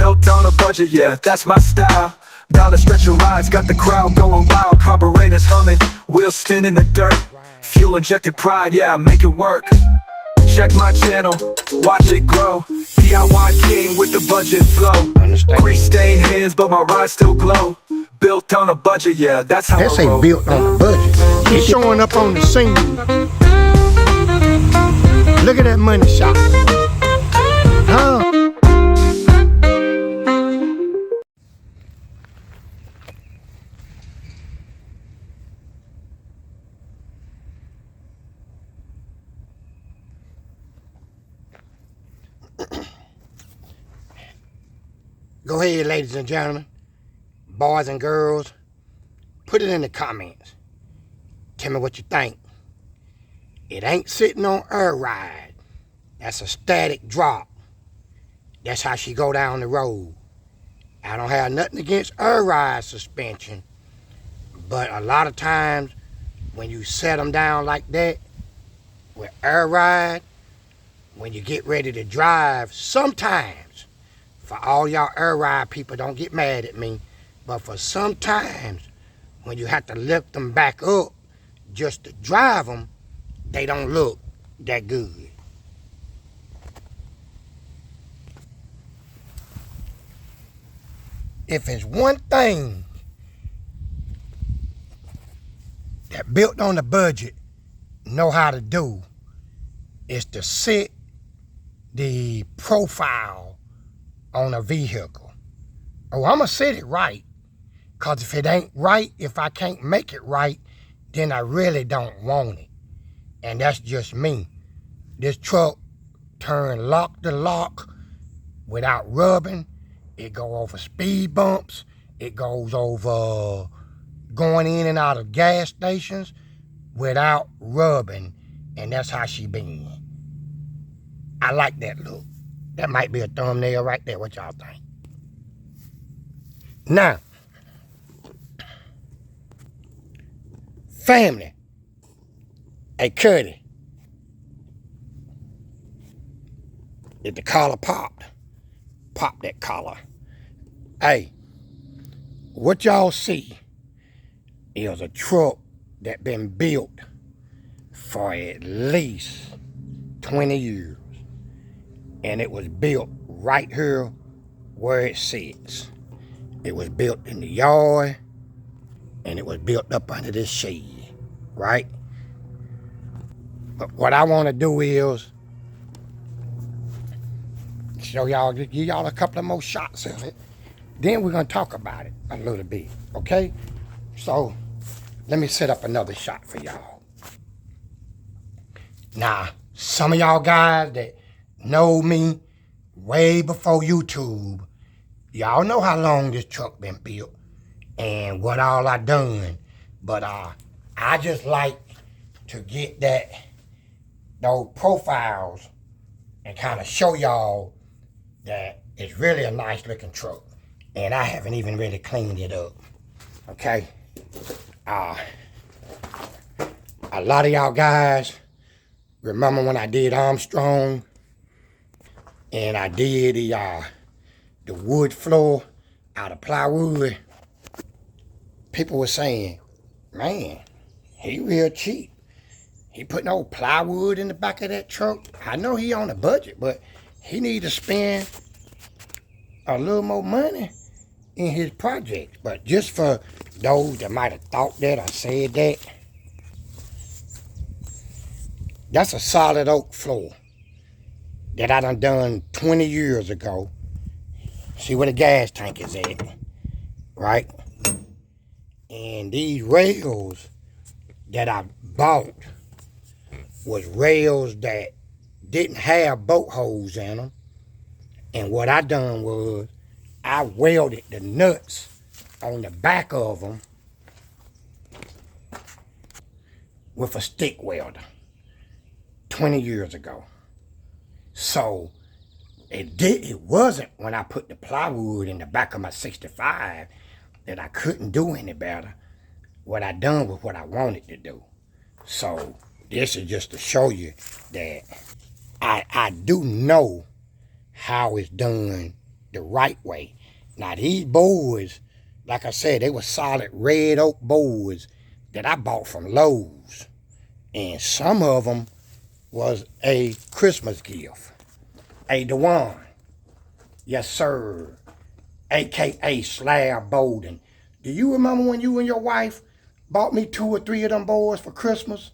Built on a budget, yeah, that's my style. Down the stretch of rides, got the crowd going wild. Carburetors humming, wheels spinning in the dirt. Fuel injected pride, yeah, I make it work. Check my channel, watch it grow. DIY king with the budget flow. Grease stained hands, but my rides still glow. Built on a budget, yeah, that's how I roll. Built on a budget. He's showing up on the scene. Look at that money shot. Huh? Go ahead, ladies and gentlemen, boys and girls, put it in the comments. Tell me what you think. It ain't sitting on air ride. That's a static drop. That's how she go down the road. I don't have nothing against air ride suspension, but a lot of times when you set them down like that with air ride, when you get ready to drive, sometimes, for all y'all air ride people, don't get mad at me, but for sometimes when you have to lift them back up just to drive them, they don't look that good. If it's one thing that Built on a Budget know how to do, is to set the profile on a vehicle. Oh, I'm gonna set it right, because if it ain't right, if I can't make it right, then I really don't want it. And that's just me. This truck turned lock to lock without rubbing. It go over speed bumps. It goes over going in and out of gas stations without rubbing. And that's how she been. I like that look. That might be a thumbnail right there. What y'all think? Now, family. Hey, Cuddy. If the collar popped, pop that collar. Hey, what y'all see is a truck that been built for at least 20 years. And it was built right here where it sits. It was built in the yard, and it was built up under this shade, right? But what I want to do is show y'all, give y'all a couple of more shots of it. Then we're going to talk about it a little bit, okay? So let me set up another shot for y'all. Now, some of y'all guys that know me way before YouTube, y'all know how long this truck been built and what all I done. But I just like to get those profiles and kind of show y'all that it's really a nice looking truck. And I haven't even really cleaned it up, okay? A lot of y'all guys remember when I did Armstrong, and I did the wood floor out of plywood. People were saying, man, he real cheap. He putting old plywood in the back of that truck. I know he on a budget, but he need to spend a little more money in his projects. But just for those that might have thought that or said that, that's a solid oak floor that I done 20 years ago. See where the gas tank is at, right? And these rails that I bought was rails that didn't have bolt holes in them. And what I done was I welded the nuts on the back of them with a stick welder 20 years ago. So it wasn't when I put the plywood in the back of my 65 that I couldn't do any better. What I done was what I wanted to do. So this is just to show you that I do know how it's done the right way. Now these boards, like I said, they were solid red oak boards that I bought from Lowe's. And some of them was a Christmas gift. Hey, Dewan, yes sir, AKA Slab Bolden. Do you remember when you and your wife bought me 2 or 3 of them boards for Christmas?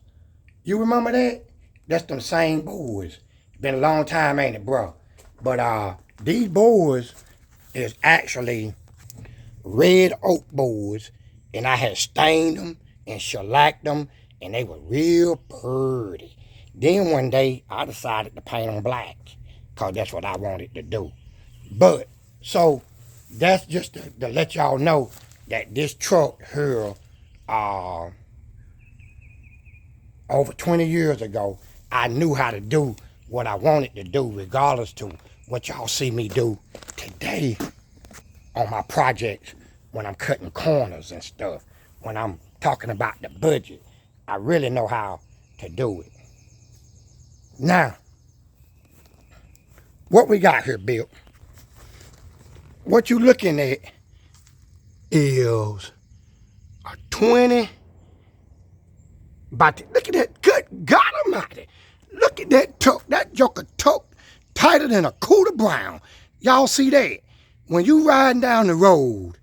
You remember that? That's them same boards. Been a long time, ain't it, bro? But these boards is actually red oak boards, and I had stained them and shellacked them, and they were real pretty. Then one day, I decided to paint them black, because that's what I wanted to do. But, so, that's just to let y'all know that this truck here, over 20 years ago, I knew how to do what I wanted to do, regardless to what y'all see me do today on my projects when I'm cutting corners and stuff. When I'm talking about the budget, I really know how to do it. Now, what we got here, Bill? What you looking at is a 20 by, look at that, good God Almighty. Look at that tuck, that joker tuck tighter than a coat of brown. Y'all see that? When you riding down the road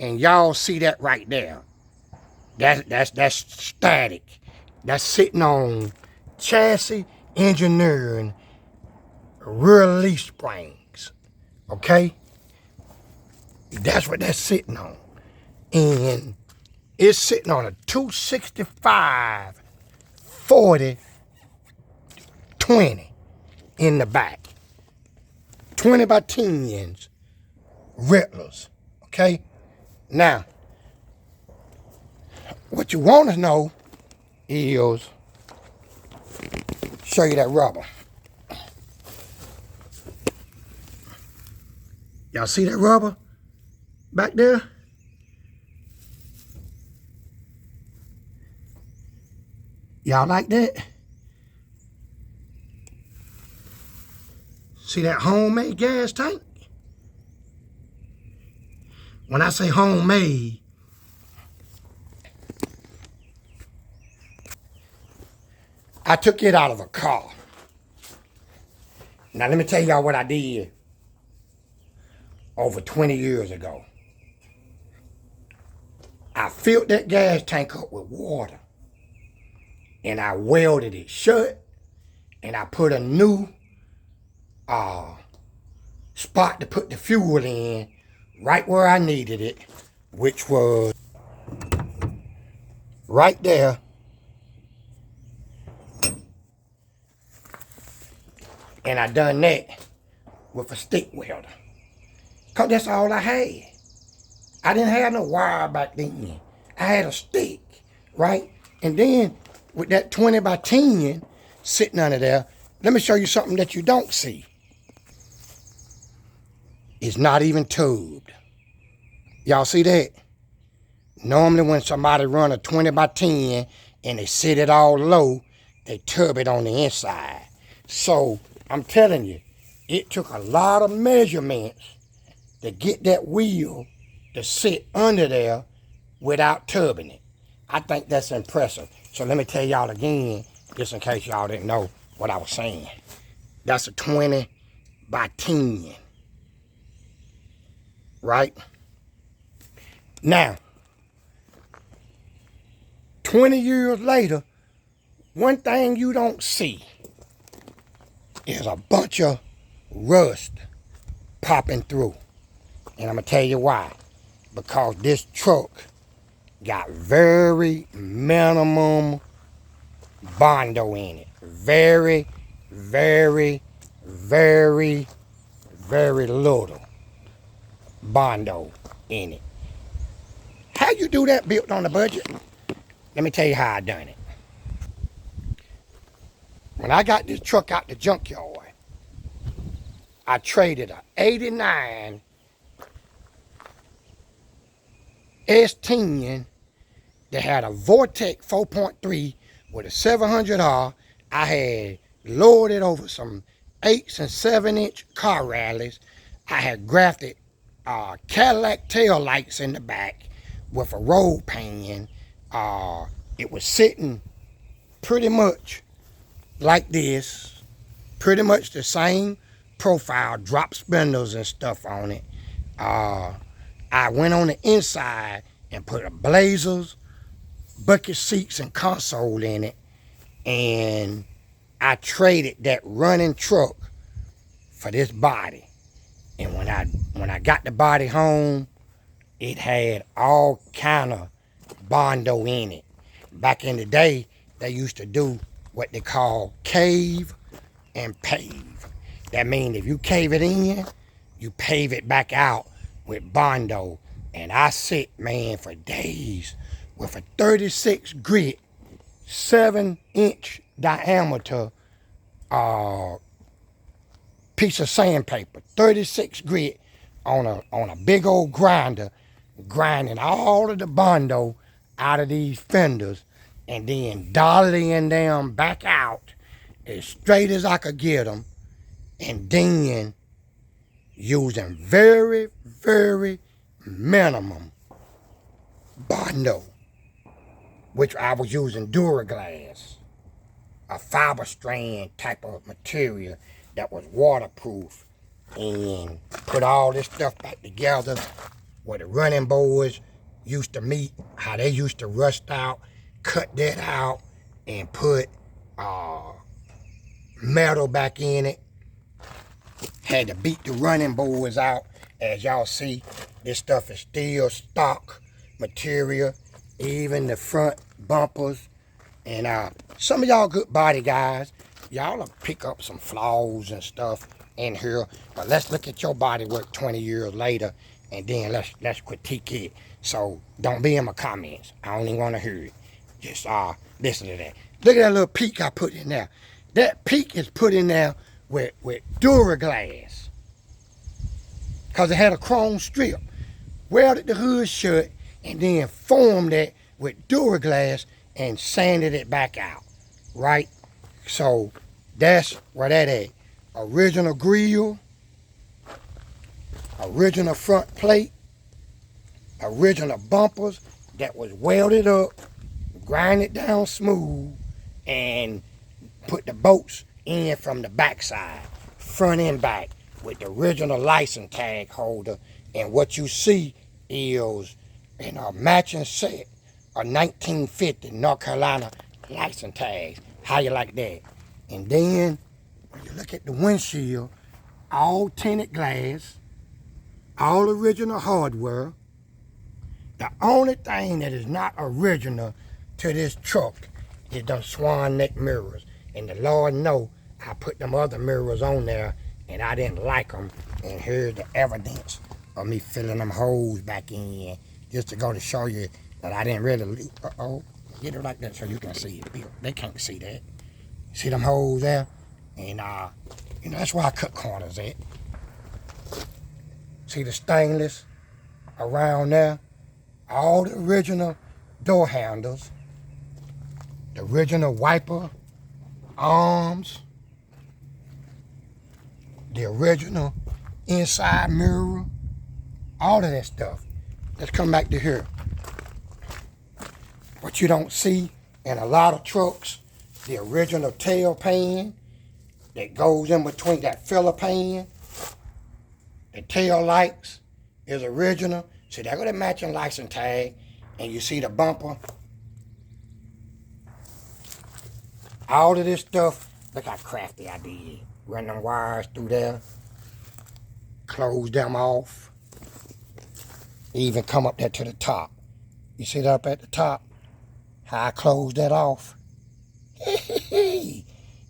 and y'all see that right there, that's static. That's sitting on chassis engineering rear leaf springs, okay? That's what that's sitting on. And it's sitting on a 265 40 20 in the back. 20 by 10s, Riddlers, okay? Now, what you want to know is, show you that rubber. Y'all see that rubber back there? Y'all like that? See that homemade gas tank? When I say homemade, I took it out of a car. Now let me tell y'all what I did over 20 years ago. I filled that gas tank up with water, and I welded it shut, and I put a new spot to put the fuel in right where I needed it, which was right there. And I done that with a stick welder, because that's all I had. I didn't have no wire back then. I had a stick, right? And then with that 20 by 10 sitting under there, let me show you something that you don't see. It's not even tubed. Y'all see that? Normally when somebody run a 20 by 10 and they sit it all low, they tub it on the inside. So I'm telling you, it took a lot of measurements to get that wheel to sit under there without tubbing it. I think that's impressive. So let me tell y'all again, just in case y'all didn't know what I was saying. That's a 20 by 10. Right? Now, 20 years later, one thing you don't see is a bunch of rust popping through. And I'm going to tell you why. Because this truck got very minimum Bondo in it. Very, very, very, very little Bondo in it. How you do that built on a budget? Let me tell you how I done it. When I got this truck out the junkyard, I traded a 89 S10 that had a Vortex 4.3 with a 700R. I had lowered it over some 8 and 7 inch car rallies. I had grafted Cadillac tail lights in the back with a roll pan. It was sitting pretty much like this, pretty much the same profile, drop spindles and stuff on it. I went on the inside and put a blazers, bucket seats, and console in it, and I traded that running truck for this body. And when I got the body home, it had all kind of bondo in it. Back in the day, they used to do what they call cave and pave. That means if you cave it in, you pave it back out with bondo. And I sit, man, for days with a 36 grit, 7-inch diameter piece of sandpaper, 36 grit on a big old grinder, grinding all of the bondo out of these fenders, and then dollying them back out as straight as I could get them, and then using very, very minimum bondo, which I was using Duraglass, a fiber strand type of material that was waterproof, and put all this stuff back together where the running boards used to meet, how they used to rust out, cut that out and put metal back in it. Had to beat the running boards out. As y'all see, this stuff is still stock material, even the front bumpers. And some of y'all good body guys, y'all will pick up some flaws and stuff in here. But let's look at your body work 20 years later, and then let's critique it. So don't be in my comments. I don't even want to hear it. Just listen to that. Look at that little peak I put in there. That peak is put in there with Duraglass, because it had a chrome strip. Welded the hood shut and then formed it with Duraglass and sanded it back out, right? So that's where that at. Original grill, original front plate, original bumpers that was welded up, grinded down smooth, and put the bolts in from the backside, front and back, with the original license tag holder. And what you see is in a matching set of 1950 North Carolina license tags. How you like that? And then when you look at the windshield, all tinted glass, all original hardware. The only thing that is not original to this truck is them swan neck mirrors. And the Lord know I put them other mirrors on there and I didn't like them. And here's the evidence of me filling them holes back in, just to go to show you that I didn't really, get it like that so you can see it. They can't see that. See them holes there? And that's why I cut corners at. See the stainless around there? All the original door handles, the original wiper arms, the original inside mirror, all of that stuff. Let's come back to here. What you don't see in a lot of trucks, the original tail pan that goes in between that filler pan. The tail lights is original. See, they got a matching license tag, and you see the bumper. All of this stuff, look how crafty I did. Run them wires through there, close them off, even come up there to the top. You see that up at the top? How I closed that off.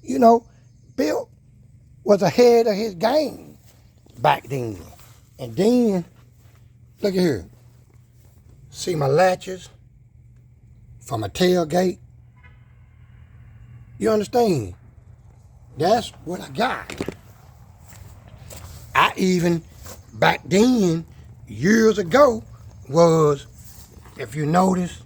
You know, Bill was ahead of his game back then. And then, look at here. See my latches from a tailgate? You understand? That's what I got. I even, back then, years ago, was, if you notice,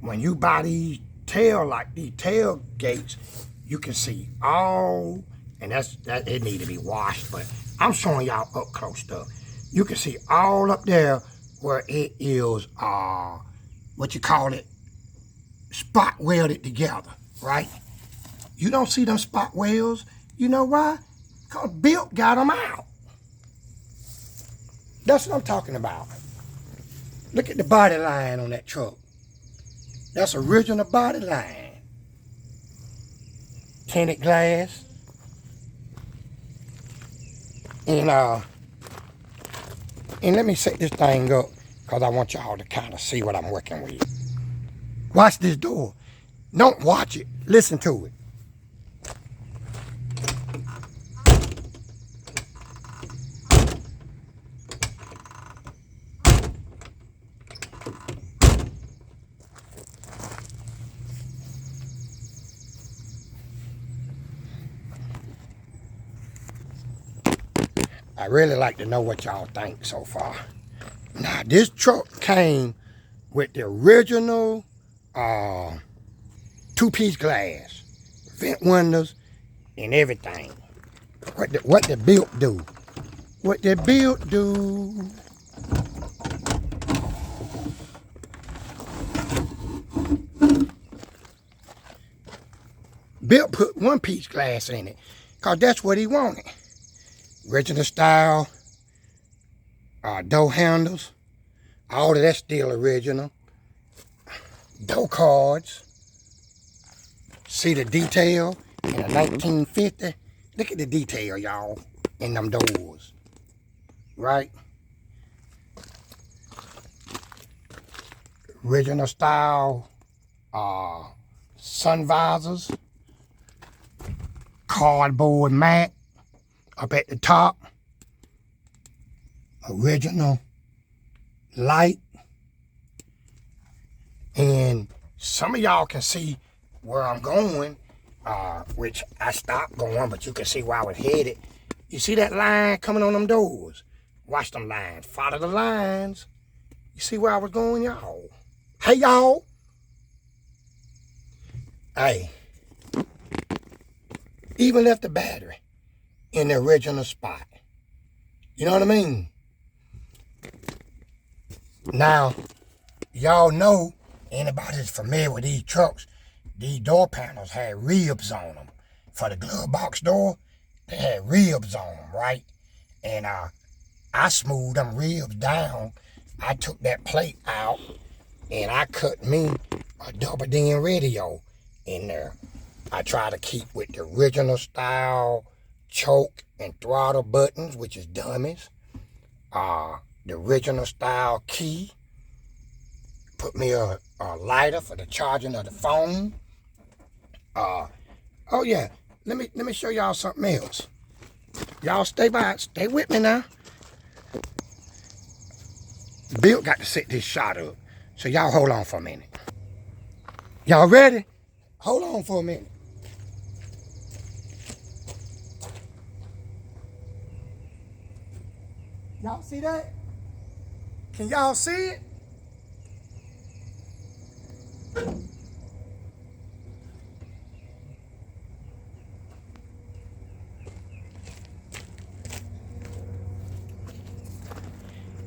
when you buy these tailgates, you can see all And that it need to be washed, but I'm showing y'all up close stuff. You can see all up there where it is what you call it, spot welded together, right? You don't see them spot welds. You know why? Because Bill got them out. That's what I'm talking about. Look at the body line on that truck. That's original body line. Tinted glass. And let me set this thing up because I want y'all to kind of see what I'm working with. Watch this door. Don't watch it. Listen to it. I really like to know what y'all think so far. Now, this truck came with the original two-piece glass, vent windows, and everything. What the built do? What the built do? Bill put one-piece glass in it because that's what he wanted. Original style, door handles, all of that's still original. Door cards. See the detail in a 1950? Look at the detail, y'all, in them doors, right? Original style sun visors, cardboard mat up at the top, original light, and some of y'all can see where I'm going, which I stopped going, but you can see where I was headed. You see that line coming on them doors? Watch them lines. Follow the lines. You see where I was going, y'all? Hey, y'all. Hey. Even left the battery in the original spot. You know what I mean? Now, y'all know, anybody that's familiar with these trucks, these door panels had ribs on them. For the glove box door, they had ribs on them, right? And I smoothed them ribs down. I took that plate out and I cut me a double din radio in there. I try to keep with the original style choke and throttle buttons, which is dummies. The original style key. Put me a lighter for the charging of the phone. Oh yeah, let me show y'all something else. Y'all stay with me now. Bill got to set this shot up, so y'all hold on for a minute. Y'all ready? Hold on for a minute. Y'all see that? Can y'all see it?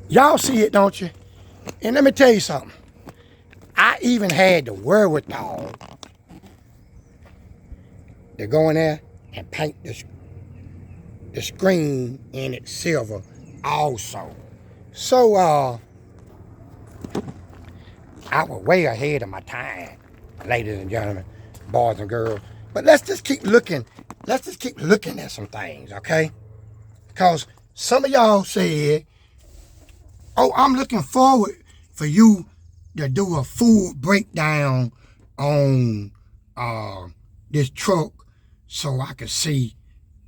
Y'all see it, don't you? And let me tell you something. I even had the wherewithal to go in there and paint the screen in it silver also. So, I was way ahead of my time, ladies and gentlemen, boys and girls. But let's just keep looking. Let's just keep looking at some things, okay? Because some of y'all said, oh, I'm looking forward for you to do a full breakdown on this truck so I can see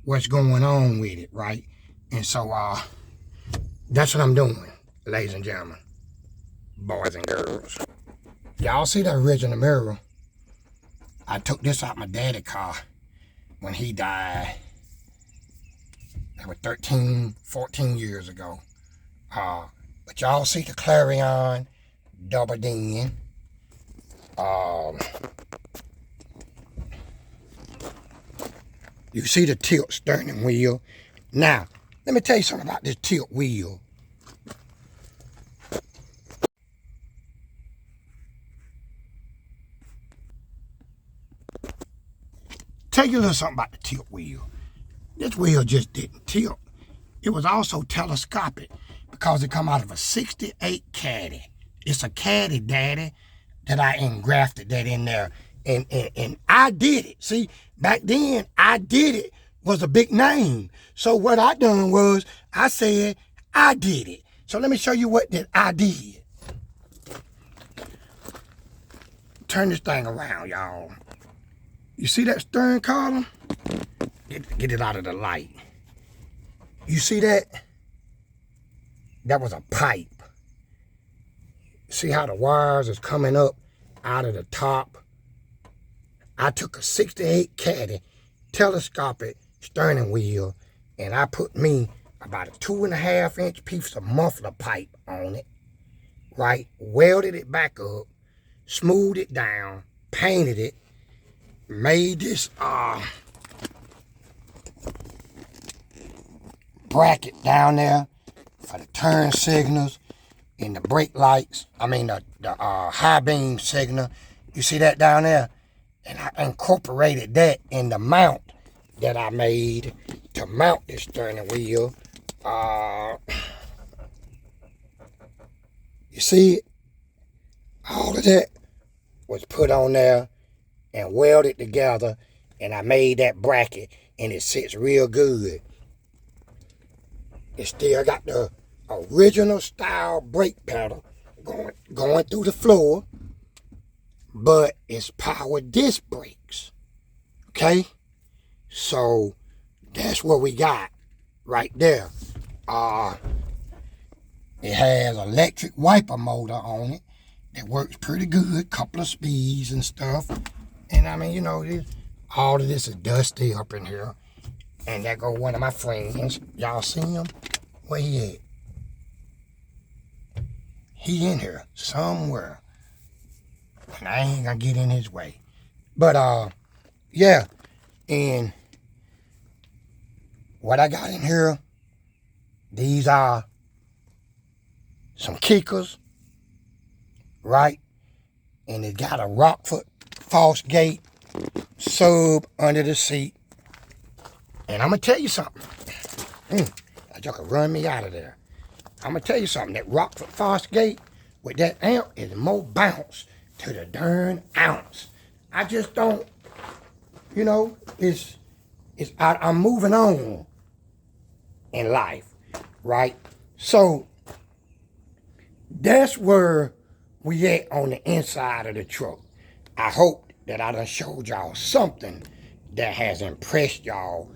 what's going on with it, right? And so that's what I'm doing, ladies and gentlemen, boys and girls. Y'all see the original mirror? I took this out my daddy's car when he died. That was 13, 14 years ago. But y'all see the Clarion double din. You see the tilt steering wheel. Now, let me tell you something about this tilt wheel. Tell you a little something about the tilt wheel. This wheel just didn't tilt. It was also telescopic because it come out of a 68 Caddy. It's a Caddy Daddy that I engrafted that in there. And I did it. See, back then, I did it was a big name. So what I done was, I said, I did it. So let me show you what that I did. Turn this thing around, y'all. You see that stern column? Get it out of the light. You see that? That was a pipe. See how the wires is coming up out of the top? I took a 68 Caddy telescopic steering wheel and I put me about a 2.5-inch piece of muffler pipe on it, right? Welded it back up, smoothed it down, painted it, made this bracket down there for the turn signals and the brake lights. I mean the high beam signal. You see that down there? And I incorporated that in the mount that I made to mount this steering wheel. You see it? All of that was put on there and welded together, and I made that bracket, and it sits real good. It still got the original style brake pedal going through the floor, but it's power disc brakes. Okay? So that's what we got right there. It has electric wiper motor on it that works pretty good, couple of speeds and stuff. And I mean, you know, all of this is dusty up in here. And there go one of my friends. Y'all see him? Where he at? He in here somewhere. And I ain't gonna get in his way. But yeah. And what I got in here, these are some kickers, right? And it got a Rockford false gate sub under the seat. And I'm gonna tell you something. That joker run me out of there. I'm gonna tell you something. That Rockford false gate with that amp is more bounce to the darn ounce. I just don't, you know, I'm moving on in life, right? So that's where we at on the inside of the truck. I hope that I done showed y'all something that has impressed y'all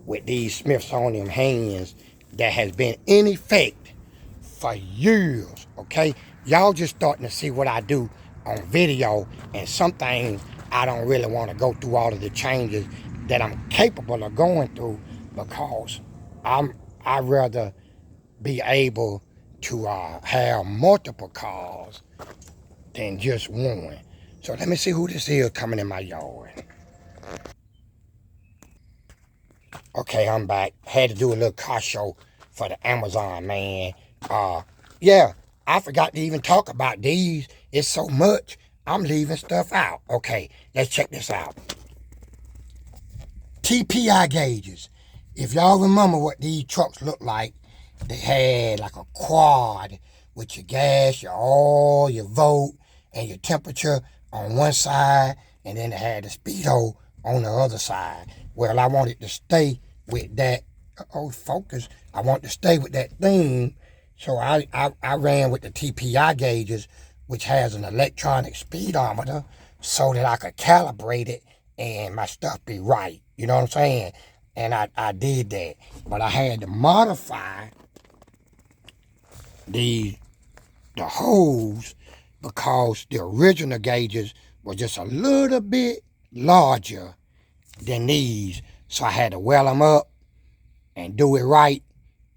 with these Smithsonian hands that has been in effect for years, okay? Y'all just starting to see what I do on video, and some things I don't really want to go through all of the changes that I'm capable of going through, because I'd rather be able to have multiple cars than just one. So let me see who this is coming in my yard. Okay, I'm back. Had to do a little car show for the Amazon, man. Yeah, I forgot to even talk about these. It's so much, I'm leaving stuff out. Okay, let's check this out. TPI gauges. If y'all remember what these trucks look like, they had like a quad with your gas, your oil, your volt, and your temperature on one side, and then they had the speedo on the other side. Well, I wanted to stay with that. Focus. I want to stay with that theme, so I ran with the TPI gauges, which has an electronic speedometer, so that I could calibrate it and my stuff be right. You know what I'm saying? And I did that, but I had to modify the holes, because the original gauges were just a little bit larger than these. So I had to weld them up and do it right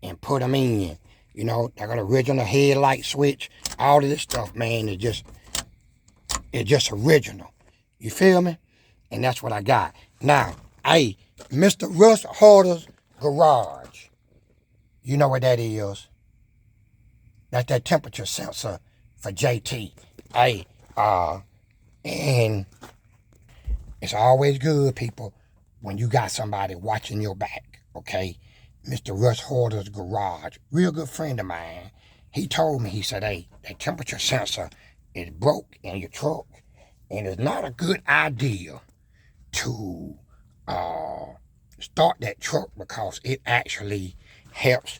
and put them in. You know, I got an original headlight switch. All of this stuff, man, it's just original. You feel me? And that's what I got. Now, Hey, Mr. Russ Harder's garage. You know what that is? That's that temperature sensor for JT. Hey, and it's always good, people, when you got somebody watching your back, okay? Mr. Russ Harder's garage, real good friend of mine. He told me, he said, hey, that temperature sensor is broke in your truck, and it's not a good idea to start that truck because it actually helps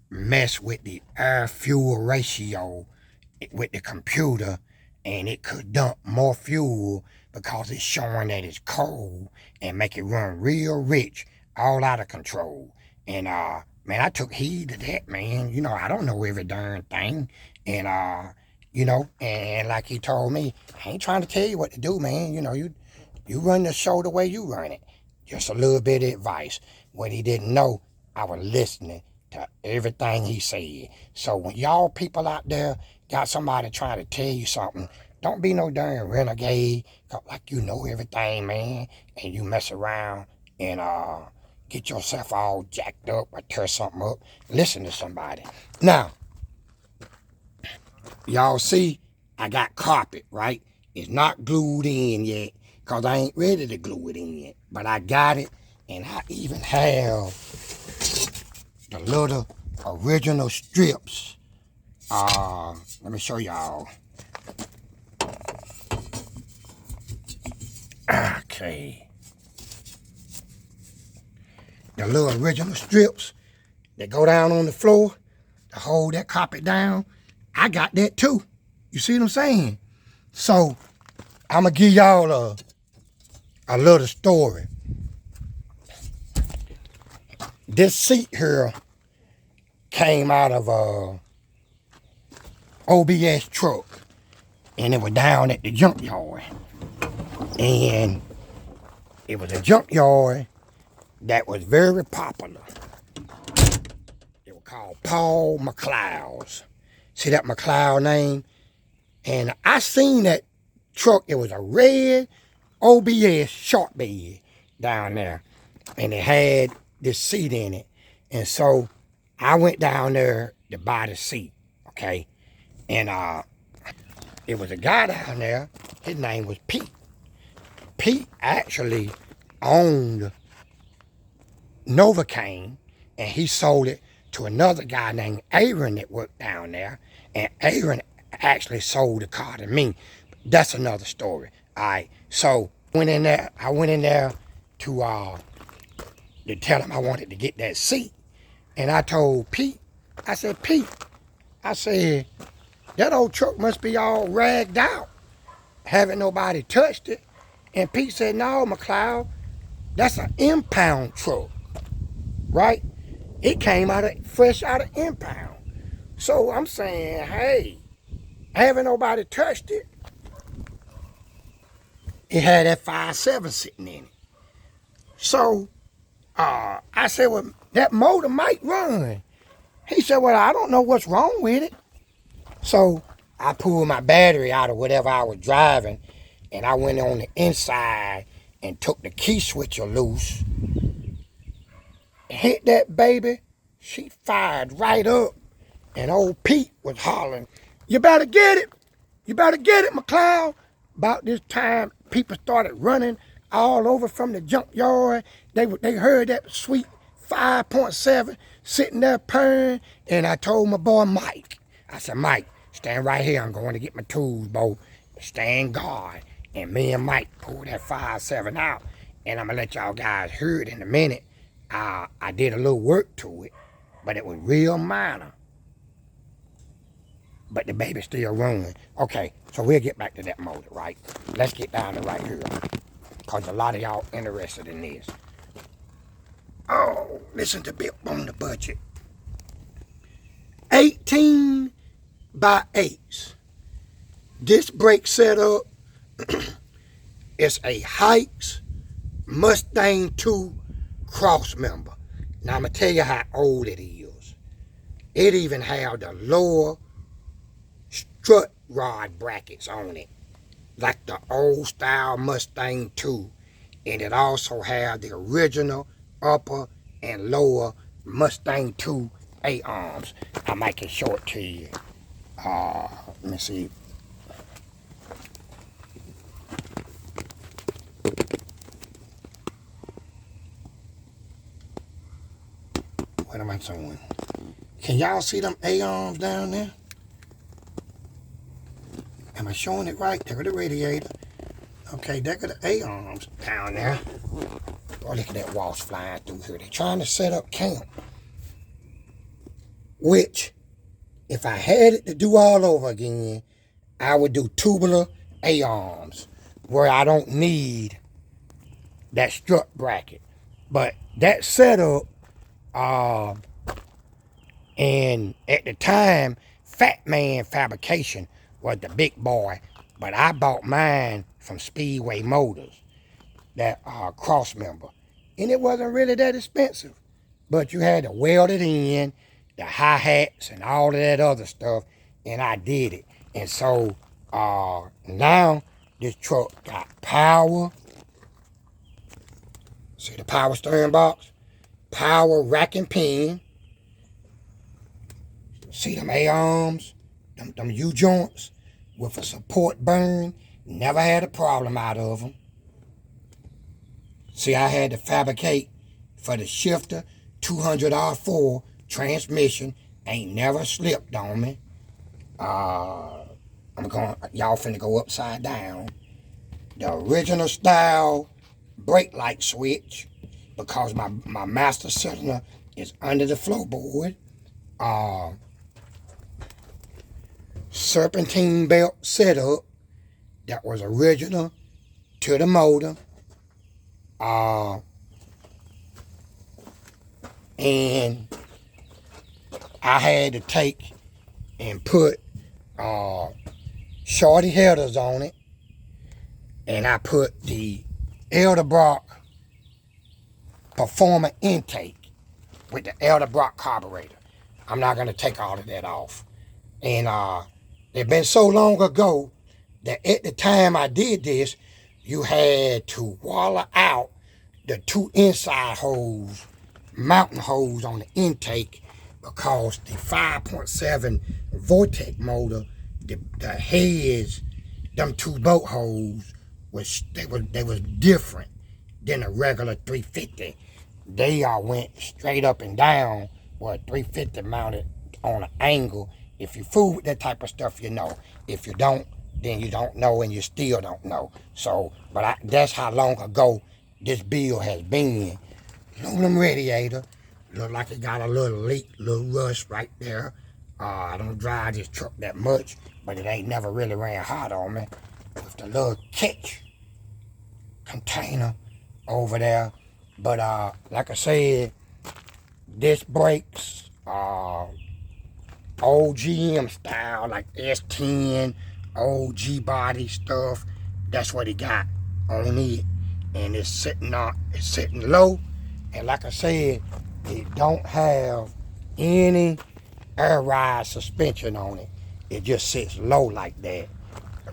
mess with the air-fuel ratio with the computer, and it could dump more fuel because it's showing that it's cold and make it run real rich, all out of control. And man, I took heed to that, man. You know, I don't know every darn thing. And you know, and like he told me, I ain't trying to tell you what to do, man. You know, you run the show the way you run it. Just a little bit of advice. What he didn't know, I was listening to everything he said. So when y'all people out there got somebody trying to tell you something, don't be no darn renegade, like you know everything, man, and you mess around and get yourself all jacked up or tear something up. Listen to somebody. Now, y'all see, I got carpet, right? It's not glued in yet because I ain't ready to glue it in yet. But I got it, and I even have the little original strips. Let me show y'all. Okay. The little original strips that go down on the floor to hold that carpet down. I got that too. You see what I'm saying? So I'm gonna give y'all a little story. This seat here came out of a OBS truck, and it was down at the junkyard. And it was a junkyard that was very popular. It was called Paul McLeod's. See that McLeod name? And I seen that truck. It was a red OBS short bed down there, and it had this seat in it. And so I went down there to buy the seat, okay? And it was a guy down there. His name was Pete. Pete actually owned Novocaine, and he sold it to another guy named Aaron that worked down there. And Aaron actually sold the car to me. That's another story. All right. So I went in there to tell him I wanted to get that seat. And I told Pete, I said, Pete, I said, that old truck must be all ragged out. Haven't nobody touched it. And Pete said, no, McLeod, that's an impound truck, right? It came fresh out of impound. So I'm saying, hey, haven't nobody touched it. It had that 5.7 sitting in it. So I said, well, that motor might run. He said, well, I don't know what's wrong with it. So I pulled my battery out of whatever I was driving, and I went on the inside and took the key switcher loose. Hit that baby. She fired right up. And old Pete was hollering, you better get it. You better get it, McLeod. About this time, people started running all over from the junkyard. They heard that sweet 5.7 sitting there purring. And I told my boy Mike, I said, Mike, stand right here. I'm going to get my tools, boy. Stand guard. And me and Mike pulled that 5.7 out. And I'm going to let y'all guys hear it in a minute. I did a little work to it, but it was real minor. But the baby's still running. Okay, so we'll get back to that motor, right? Let's get down to right here, because a lot of y'all interested in this. Oh, listen to Bill on the budget. 18 by 8s. This brake setup is a Hikes Mustang 2 cross member. Now I'm going to tell you how old it is. It even had the lower strut rod brackets on it, like the old style Mustang 2. And it also had the original upper and lower Mustang 2 A-arms. I might can show it to you. Let me see. What am I doing? Can y'all see them A-arms down there? Am I showing it right? There go the radiator. Okay, there go the A-arms down there. Oh, look at that wasp flying through here. They're trying to set up camp. Which, if I had it to do all over again, I would do tubular A-arms, where I don't need that strut bracket. But that setup, and at the time, Fat Man Fabrication was the big boy, but I bought mine from Speedway Motors, that cross member, and it wasn't really that expensive, but you had to weld it in, the hi-hats and all of that other stuff, and I did it. And so now this truck got power. See the power steering box, power rack and pin. See them A-arms, them U-joints with a support burn. Never had a problem out of them. See, I had to fabricate for the shifter 200R4 transmission. Ain't never slipped on me. Y'all finna go upside down. The original style brake light switch, because my master cylinder is under the floorboard. Serpentine belt setup that was original to the motor. And I had to take and put shorty headers on it, and I put the Elderbrock Performer intake with the Elderbrock carburetor. I'm not going to take all of that off. And it been so long ago that at the time I did this, you had to wallow out the two inside holes, mountain holes on the intake, because the 5.7 Vortec motor, the heads, them two bolt holes, they was different than a regular 350. They went straight up and down, where 350 mounted on an angle. If you fool with that type of stuff, you know. If you don't, then you don't know, and you still don't know. So, but that's how long ago this build has been. Aluminum radiator. Look like it got a little leak, little rust right there. I don't drive this truck that much, but it ain't never really ran hot on me. With the little catch container over there. But like I said, disc brakes, old GM style, like S10, old G body stuff. That's what he got on it, and it's sitting low. And like I said, it don't have any air ride suspension on it. It just sits low like that.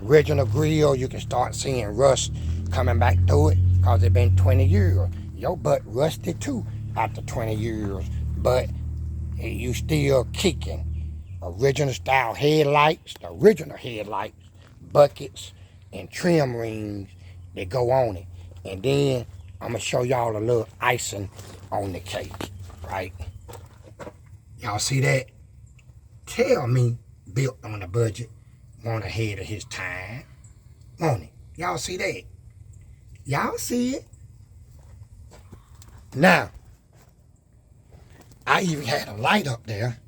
Original grill, you can start seeing rust coming back through it, because it's been 20 years. Your butt rusted too after 20 years, but you still kicking. Original style headlights, the original headlights, buckets, and trim rings that go on it. And then I'm gonna show y'all a little icing on the cake, right? Y'all see that? Tell me, built on a budget, want ahead of his time, won't it? Y'all see that? Y'all see it? Now, I even had a light up there,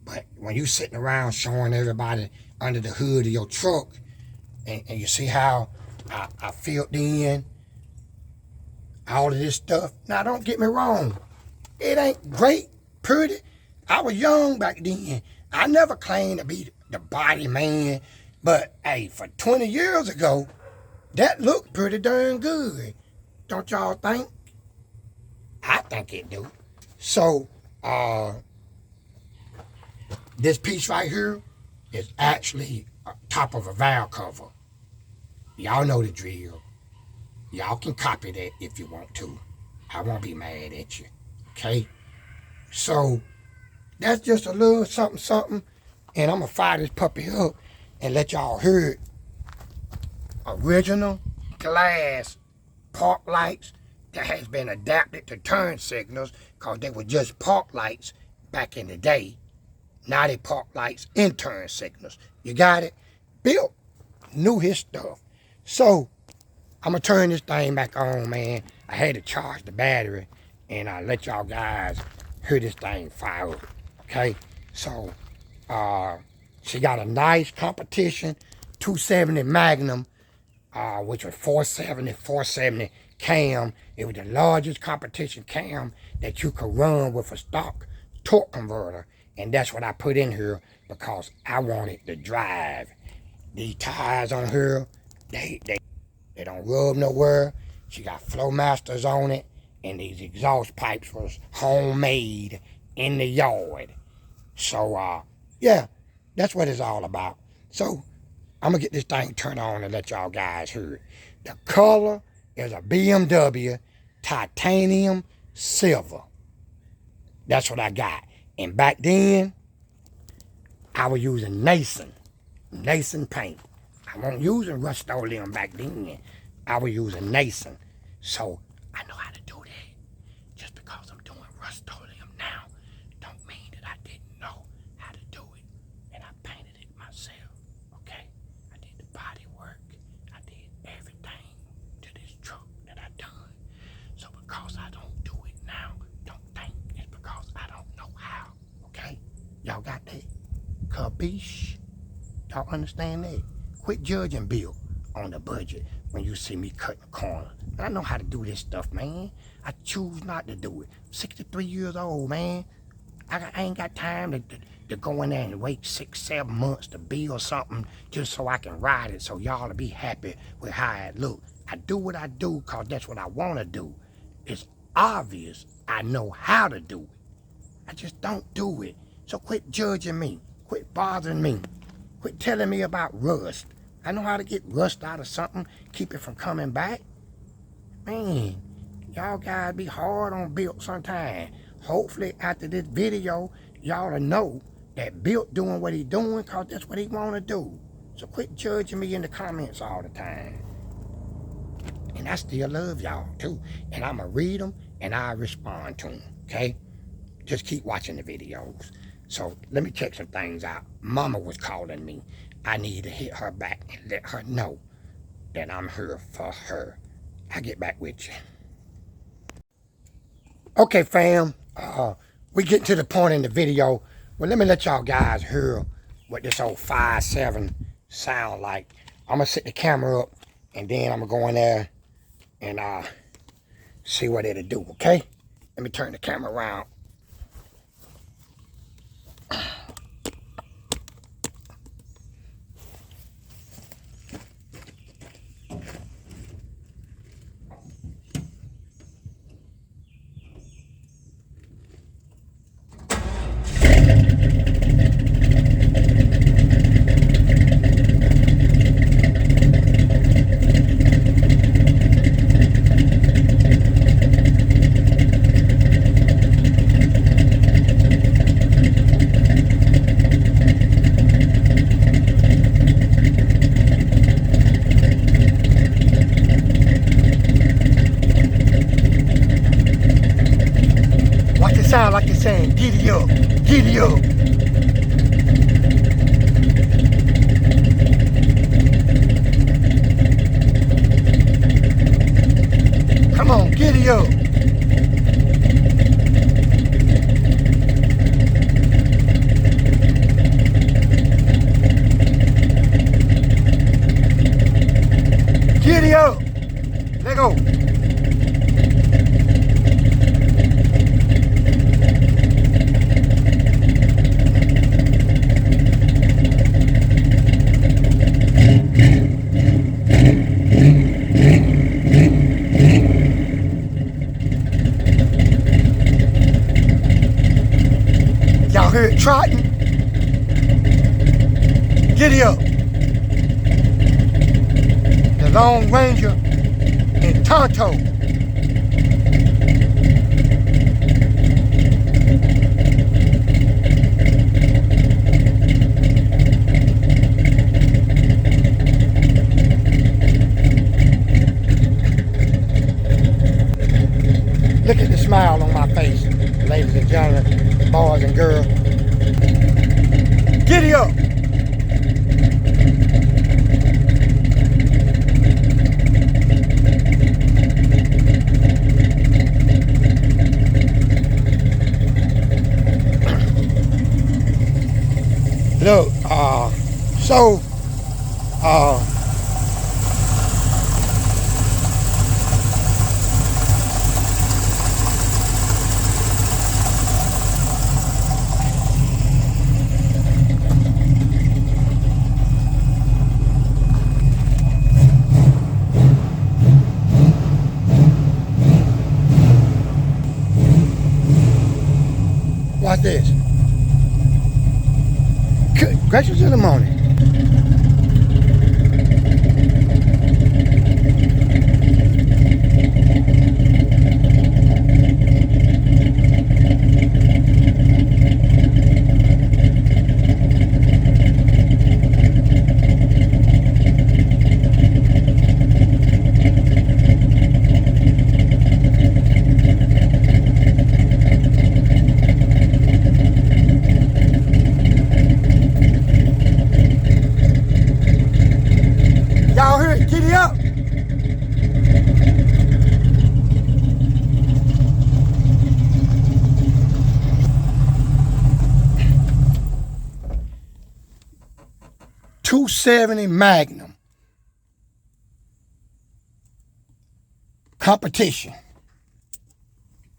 but when you sitting around showing everybody under the hood of your truck, and you see how I filled in all of this stuff. Now, don't get me wrong. It ain't great, pretty. I was young back then. I never claimed to be the body man, but hey, for 20 years ago, that looked pretty darn good. Don't y'all think? I think it do. So, this piece right here is actually top of a valve cover. Y'all know the drill. Y'all can copy that if you want to. I won't be mad at you. Okay? So, that's just a little something. And I'm going to fire this puppy up and let y'all hear it. Original glass park lights that has been adapted to turn signals because they were just park lights back in the day. Now they park lights and turn signals. You got it? Built. Knew his stuff. So, I'm going to turn this thing back on, man. I had to charge the battery and I let y'all guys hear this thing fire up. Okay? So, she got a nice competition 270 Magnum, which was 470 cam. It was the largest competition cam that you could run with a stock torque converter. And that's what I put in here because I wanted to drive. These tires on her, they don't rub nowhere. She got Flowmasters on it. And these exhaust pipes was homemade in the yard. So, yeah, that's what it's all about. So, I'm going to get this thing turned on and let y'all guys hear it. The color is a BMW titanium silver. That's what I got. And back then, I was using Nason paint. I wasn't using Rust-Oleum back then. I was using Nason. So, I know how to do that. Just because I'm doing Rust-Oleum now, don't mean that I didn't know how to do it. And I painted it myself, okay? I did the body work. I did everything to this truck that I done. So because I don't do it now, don't think it's because I don't know how, okay? Y'all got that? Capiche? Y'all understand that? Quit judging Bill on the budget when you see me cutting a corner. I know how to do this stuff, man. I choose not to do it. I'm 63 years old, man. I ain't got time to go in there and wait 6-7 months to build something just so I can ride it so y'all will be happy with how it look. I do what I do because that's what I want to do. It's obvious I know how to do it. I just don't do it. So quit judging me. Quit bothering me. Quit telling me about rust. I know how to get rust out of something, keep it from coming back. Man, y'all guys be hard on Built sometime. Hopefully after this video, y'all will know that Built doing what he doing because that's what he want to do. So quit judging me in the comments all the time. And I still love y'all too. And I'm going to read them and I respond to them, okay? Just keep watching the videos. So let me check some things out. Mama was calling me. I need to hit her back and let her know that I'm here for her. I'll get back with you. Okay, fam. We get to the point in the video. Well, let me let y'all guys hear what this old 5.7 sound like. I'm going to set the camera up and then I'm going to go in there and see what it'll do, okay? Let me turn the camera around. Sound like you're saying, giddy up, giddy up. Come on, giddy up. Giddy up. Let go. Y'all hear it trotting? Giddy up. The Long Ranger and Tonto. Look at the smile on my face, ladies and gentlemen, boys and girls. Giddy up! Look, watch this. Gracious in the morning. Y'all hear it? Giddy up! .270 Magnum. Competition.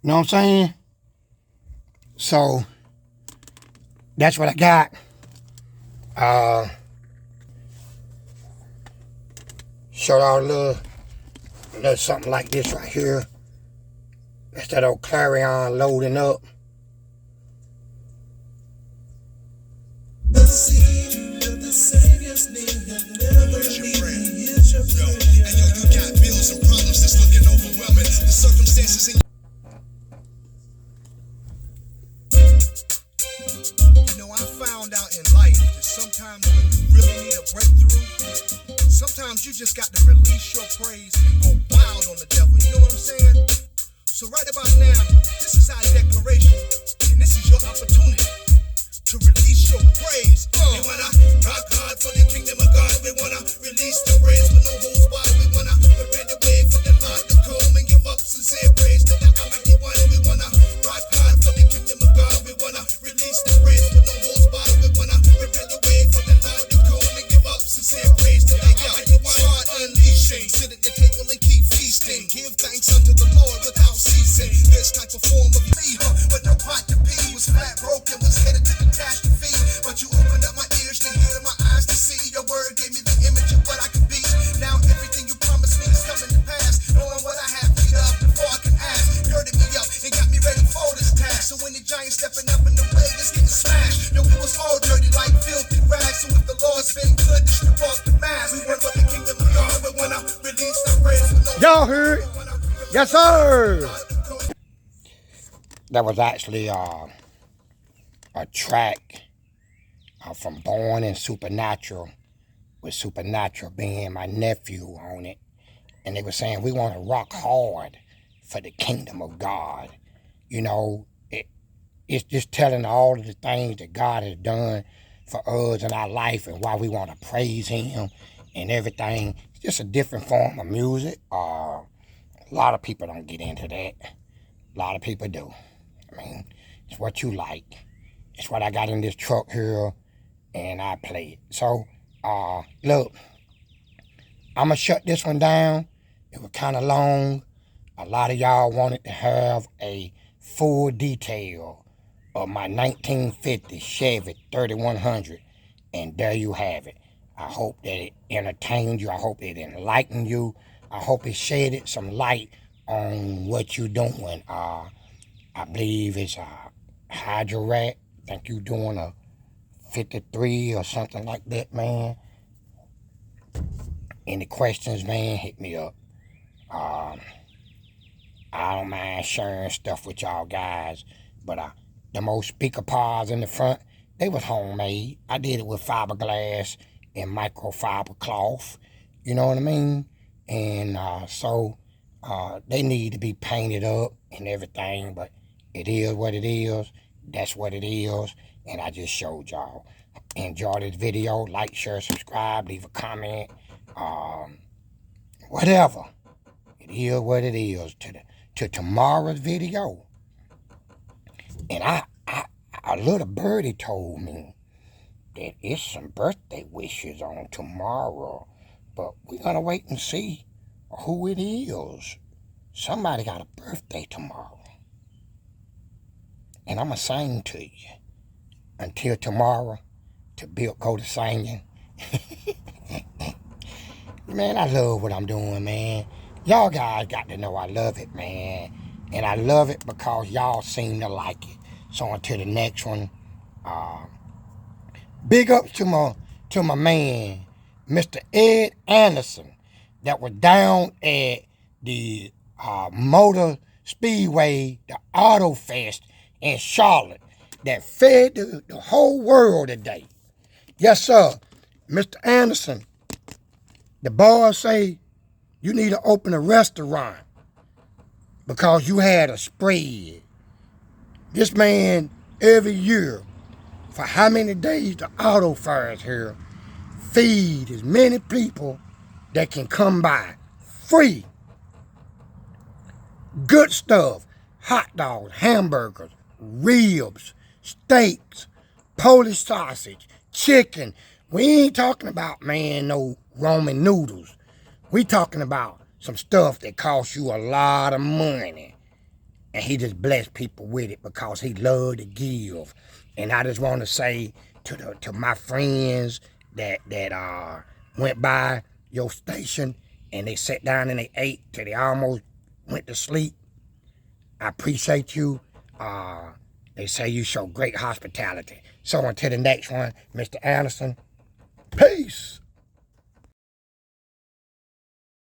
You know what I'm saying? So, that's what I got. Showed out a little something like this right here. That's that old Clarion loading up. The seed of the Savior's name have never been. Here's your prayer. And yo, you got bills and problems that's looking overwhelming. The circumstances in you know, I found out in life that sometimes when you really need a breakthrough, sometimes you just got to release your praise and go wild on the devil. You know what I'm saying? So right about now, this is our declaration, and this is your opportunity to release your praise. We wanna rock hard for the kingdom of God. We wanna release the praise with no holds barred. We wanna prepare the way for the Lord to come and give up sincere praise to the Almighty One. We wanna rock hard for the kingdom of God. We wanna release the praise with no holds barred. We wanna prepare the way for the Lord to come and give up sincere praise to the Almighty One. Start unleashing, sit at the table and keep feasting. Give thanks unto the Lord without ceasing. This type of form of me, with no pot to be, was flat broken, was headed to catastrophe. But you opened up my ears to hear, my eyes to see. Your word gave me the image of what I could be. Now everything you promised me is coming to pass. Knowing what I have need of before I can ask. Girded me up and got me ready for this task. So when the giant stepping up in the way, it's getting smashed. No, we was all dirty like filthy rags. So if the Lord's been good, to strip off the mask. We went for the kingdom of God. We wanna release the praise with no. Y'all heard? Yes, sir. That was actually a track from Born and Supernatural, with Supernatural being my nephew on it. And they were saying, we want to rock hard for the kingdom of God. You know, it's just telling all of the things that God has done for us in our life and why we want to praise Him and everything. It's just a different form of music. A lot of people don't get into that. A lot of people do. I mean, it's what you like. It's what I got in this truck here, and I play it. So, look, I'm going to shut this one down. It was kind of long. A lot of y'all wanted to have a full detail of my 1950 Chevy 3100, and there you have it. I hope that it entertained you. I hope it enlightened you. I hope it shedded some light on what you're doing. I believe it's a Hydrorat. I think you're doing a 53 or something like that, man. Any questions, man, hit me up. I don't mind sharing stuff with y'all guys, but the most speaker pods in the front, they was homemade. I did it with fiberglass and microfiber cloth, you know what I mean? And so they need to be painted up and everything, but it is what it is. That's what it is, and I just showed y'all. Enjoy this video, like, share, subscribe, leave a comment, whatever. It is what it is to tomorrow's video. And a little birdie told me that it's some birthday wishes on tomorrow, but we're gonna wait and see who it is. Somebody got a birthday tomorrow, and I'm gonna sing to you until tomorrow. To go to singing. Man, I love what I'm doing, man. Y'all guys got to know I love it, man. And I love it because y'all seem to like it. So until the next one, big ups to my man, Mr. Ed Anderson, that was down at the Motor Speedway, the Auto Fest in Charlotte, that fed the whole world today. Yes, sir. Mr. Anderson, the boys say you need to open a restaurant because you had a spread. This man, every year, for how many days the auto fairs here, feed as many people that can come by. Free. Good stuff. Hot dogs, hamburgers, ribs, steaks, Polish sausage, chicken. We ain't talking about, man, no Roman noodles. We talking about some stuff that costs you a lot of money. And he just bless people with it because he loved to give. And I just want to say to my friends that went by your station and they sat down and they ate till they almost went to sleep, I appreciate you. They say you show great hospitality. So until the next one, Mr. Anderson, peace.